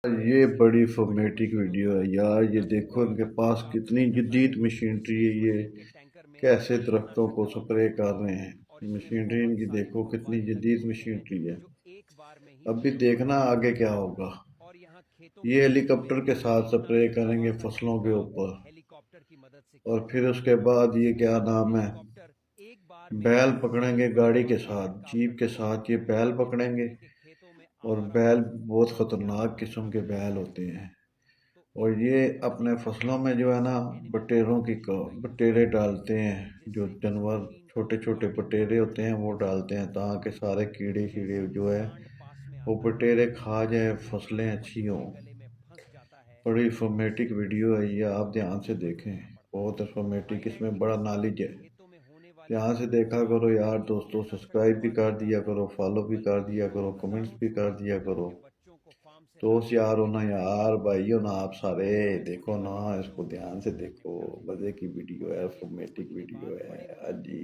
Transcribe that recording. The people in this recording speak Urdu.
یہ بڑی فارمیٹک ویڈیو ہے یار، یہ دیکھو ان کے پاس کتنی جدید مشینری ہے۔ یہ کیسے درختوں کو سپرے کر رہے ہیں، مشینری ان کی دیکھو کتنی جدید مشینری ہے۔ اب بھی دیکھنا آگے کیا ہوگا۔ یہ ہیلی کاپٹر کے ساتھ سپرے کریں گے فصلوں کے اوپر، اور پھر اس کے بعد یہ کیا نام ہے، بیل پکڑیں گے گاڑی کے ساتھ، جیپ کے ساتھ یہ بیل پکڑیں گے، اور بیل بہت خطرناک قسم کے بیل ہوتے ہیں، اور یہ اپنے فصلوں میں جو ہے نا بٹیروں کی بٹیرے ڈالتے ہیں، جو جانور چھوٹے چھوٹے بٹیرے ہوتے ہیں وہ ڈالتے ہیں تاکہ سارے کیڑے شیڑے جو ہے وہ بٹیرے کھا جائے، فصلیں اچھی ہوں۔ بڑی انفارمیٹک ویڈیو ہے یہ، آپ دھیان سے دیکھیں، بہت انفارمیٹک، اس میں بڑا نالج ہے۔ دھیان سے دیکھا کرو یار دوستو، سبسکرائب بھی کر دیا کرو، فالو بھی کر دیا کرو، کمنٹس بھی کر دیا کرو۔ دوست یار ہو نا یار، بھائی ہو نا آپ سارے، دیکھو نا اس کو دھیان سے دیکھو، مزے کی ویڈیو ہے، انفارمیٹک ویڈیو ہے۔ ہاں جی۔